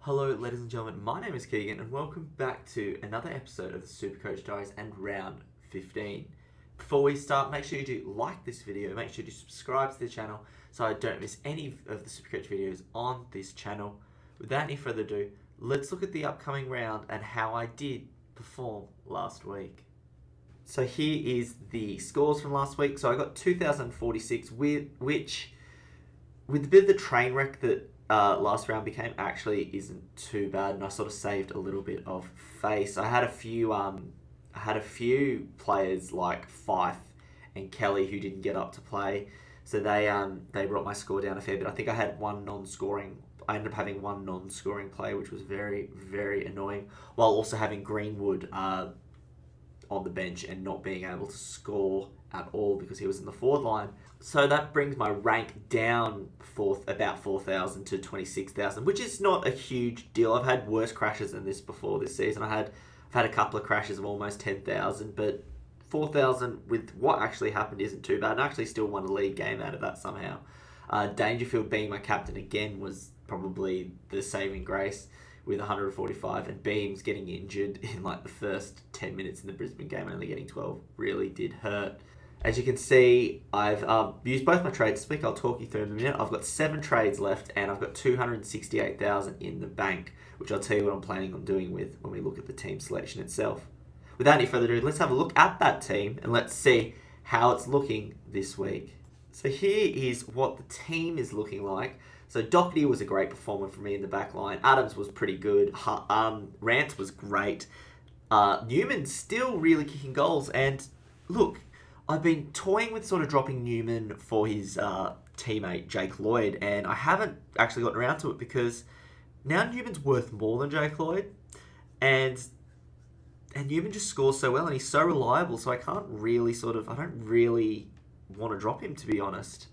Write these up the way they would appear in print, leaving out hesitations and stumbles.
Hello, ladies and gentlemen. My name is Keegan, and welcome back to another episode of the Supercoach Diaries and round 15. Before we start, make sure you do like this video. Make sure you subscribe to the channel so I don't miss any of the Supercoach videos on this channel. Without any further ado, let's look at the upcoming round and how I did perform last week. So here is the scores from last week. So I got 2,046, which, with a bit of the train wreck that last round became, actually isn't too bad, and I sort of saved a little bit of face. I had a few players like Fife and Kelly who didn't get up to play, so they brought my score down a fair bit. I think I had one non-scoring. I ended up having one non-scoring play, which was very, very annoying, while also having Greenwood on the bench and not being able to score at all because he was in the forward line. So that brings my rank down about 4,000 to 26,000, which is not a huge deal. I've had worse crashes than this before this season. I've had a couple of crashes of almost 10,000, but 4,000 with what actually happened isn't too bad. And I actually still won a league game out of that somehow. Dangerfield being my captain again was probably the saving grace with 145, and Beams getting injured in like the first 10 minutes in the Brisbane game, only getting 12, really did hurt. As you can see, I've used both my trades this week. I'll talk you through in a minute. I've got 7 trades left, and I've got 268,000 in the bank, which I'll tell you what I'm planning on doing with when we look at the team selection itself. Without any further ado, let's have a look at that team, and let's see how it's looking this week. So here is what the team is looking like. So Doherty was a great performer for me in the back line. Adams was pretty good. Rance was great. Newman still really kicking goals. And look, I've been toying with sort of dropping Newman for his teammate Jake Lloyd, and I haven't actually gotten around to it because now Newman's worth more than Jake Lloyd, and Newman just scores so well and he's so reliable. So I don't really want to drop him, to be honest.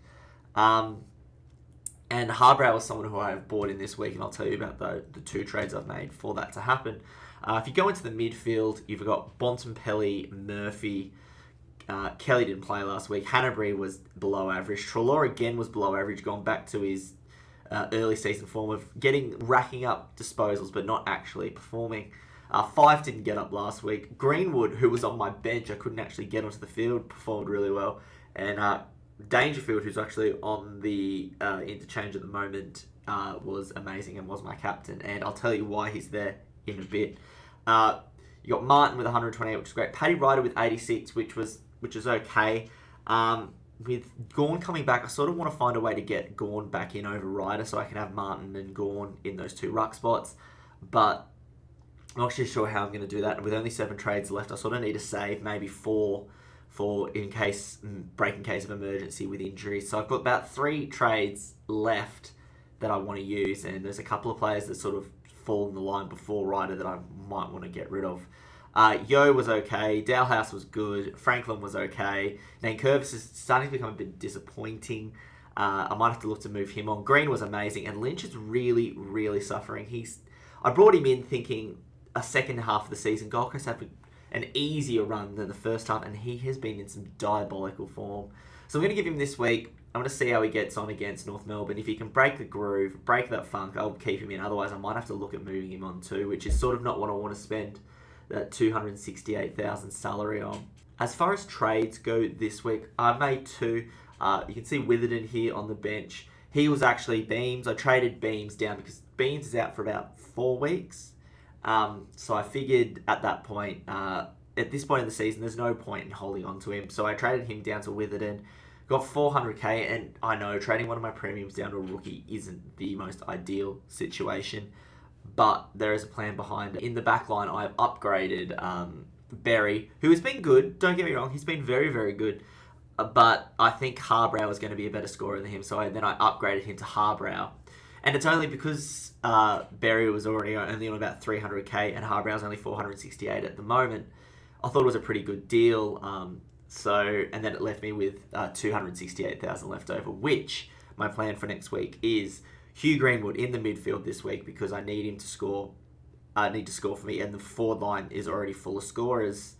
And Harbrow was someone who I have bought in this week, and I'll tell you about the 2 trades I've made for that to happen. If you go into the midfield, you've got Bontempelli, Murphy. Kelly didn't play last week. Hanbury was below average. Treloar again was below average, gone back to his early season form of racking up disposals, but not actually performing. Fife didn't get up last week. Greenwood, who was on my bench, I couldn't actually get onto the field, performed really well. And Dangerfield, who's actually on the interchange at the moment, was amazing and was my captain. And I'll tell you why he's there in a bit. You got Martin with 128, which is great. Paddy Ryder with 86, which is okay. With Gawn coming back, I sort of want to find a way to get Gawn back in over Ryder so I can have Martin and Gawn in those 2 ruck spots. But I'm not actually sure how I'm going to do that. And with only 7 trades left, I sort of need to save maybe 4 in case of emergency with injuries. So I've got about 3 trades left that I want to use, and there's a couple of players that sort of fall in the line before Ryder that I might want to get rid of. Yo was okay, Dalhouse was good, Franklin was okay, Nankervis is starting to become a bit disappointing. I might have to look to move him on. Green was amazing, and Lynch is really, really suffering. I brought him in thinking a second half of the season, Gold Coast have an easier run than the first half, and he has been in some diabolical form. So I'm going to give him this week. I'm going to see how he gets on against North Melbourne. If he can break the groove, break that funk, I'll keep him in. Otherwise, I might have to look at moving him on too, which is sort of not what I want to spend that 268,000 salary on. As far as trades go this week, I made 2. You can see Witherden here on the bench. He was actually Beams. I traded Beams down because Beams is out for about 4 weeks. So I figured at that point, at this point in the season, there's no point in holding on to him. So I traded him down to Witherden, got 400k, and I know trading one of my premiums down to a rookie isn't the most ideal situation, but there is a plan behind it. In the back line, I've upgraded Berry, who has been good. Don't get me wrong, he's been very, very good. But I think Harbrow is going to be a better scorer than him, so then I upgraded him to Harbrow. And it's only because Berry was already only on about 300k and Harbrow's only 468 at the moment. I thought it was a pretty good deal. And then it left me with 268,000 left over, which my plan for next week is Hugh Greenwood in the midfield this week because I need him to score. I need to score for me, and the forward line is already full of scorers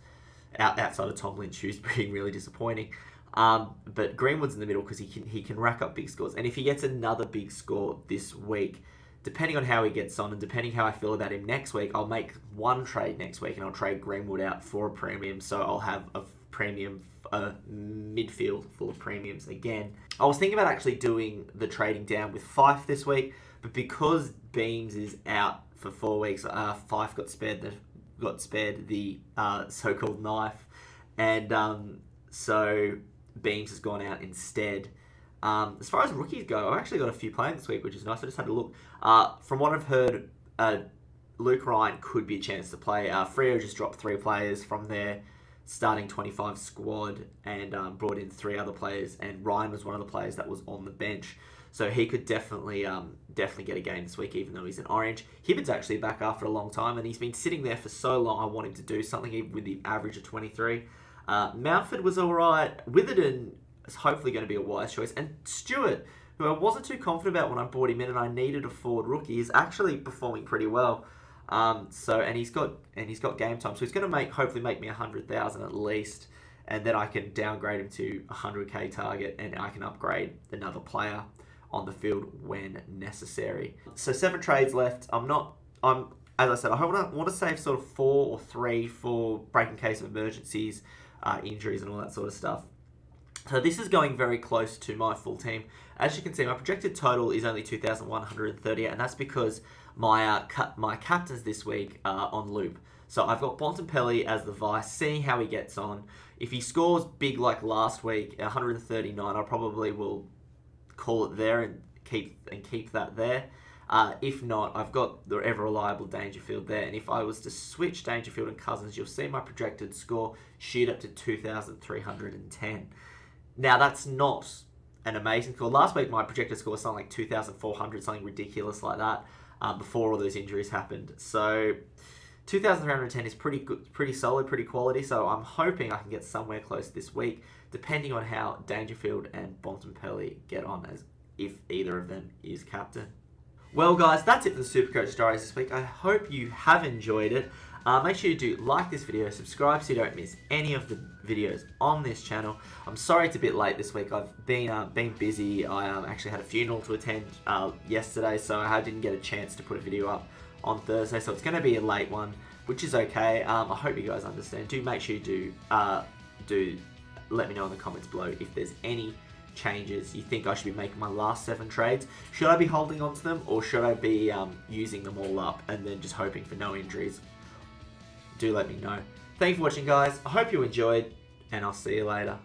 outside of Tom Lynch, who's being really disappointing. But Greenwood's in the middle because he can rack up big scores. And if he gets another big score this week, depending on how he gets on and depending how I feel about him next week, I'll make one trade next week and I'll trade Greenwood out for a premium. So I'll have a premium, a midfield full of premiums again. I was thinking about actually doing the trading down with Fife this week, but because Beams is out for 4 weeks, Fife got spared the so-called knife, and so Beams has gone out instead. As far as rookies go, I've actually got a few playing this week, which is nice. I just had a look. From what I've heard, Luke Ryan could be a chance to play. Freo just dropped 3 players from their starting 25 squad and brought in 3 other players, and Ryan was one of the players that was on the bench. So he could definitely get a game this week, even though he's an orange. Hibbard's actually back after a long time, and he's been sitting there for so long. I want him to do something, even with the average of 23. Mountford was all right. Witherden is hopefully going to be a wise choice. And Stewart, who I wasn't too confident about when I brought him in and I needed a forward rookie, is actually performing pretty well. And he's got game time, so he's going to hopefully make me 100,000 at least, and then I can downgrade him to 100k target, and I can upgrade another player on the field when necessary. So 7 trades left. As I said, I want to save sort of 4 or 3 for breaking case of emergencies, injuries, and all that sort of stuff. So this is going very close to my full team. As you can see, my projected total is only 2,138, and that's because my captains this week are on loop. So I've got Bontempelli as the vice, seeing how he gets on. If he scores big like last week, 139, I probably will call it there and keep that there. If not, I've got the ever-reliable Dangerfield there. And if I was to switch Dangerfield and Cousins, you'll see my projected score shoot up to 2,310. Now, that's not an amazing score. Last week, my projected score was something like 2,400, something ridiculous like that, before all those injuries happened. So 2,310 is pretty good, pretty solid, pretty quality. So I'm hoping I can get somewhere close this week, depending on how Dangerfield and Bontempelli get on, as if either of them is captain. Well, guys, that's it for the Supercoach Diaries this week. I hope you have enjoyed it. Make sure you do like this video, subscribe so you don't miss any of the videos on this channel. I'm sorry it's a bit late this week. I've been busy. I actually had a funeral to attend yesterday, so I didn't get a chance to put a video up on Thursday. So it's going to be a late one, which is okay. I hope you guys understand. Do make sure you do let me know in the comments below if there's any changes you think I should be making my last 7 trades. Should I be holding on to them, or should I be using them all up and then just hoping for no injuries? Do let me know. Thank you for watching, guys. I hope you enjoyed, and I'll see you later.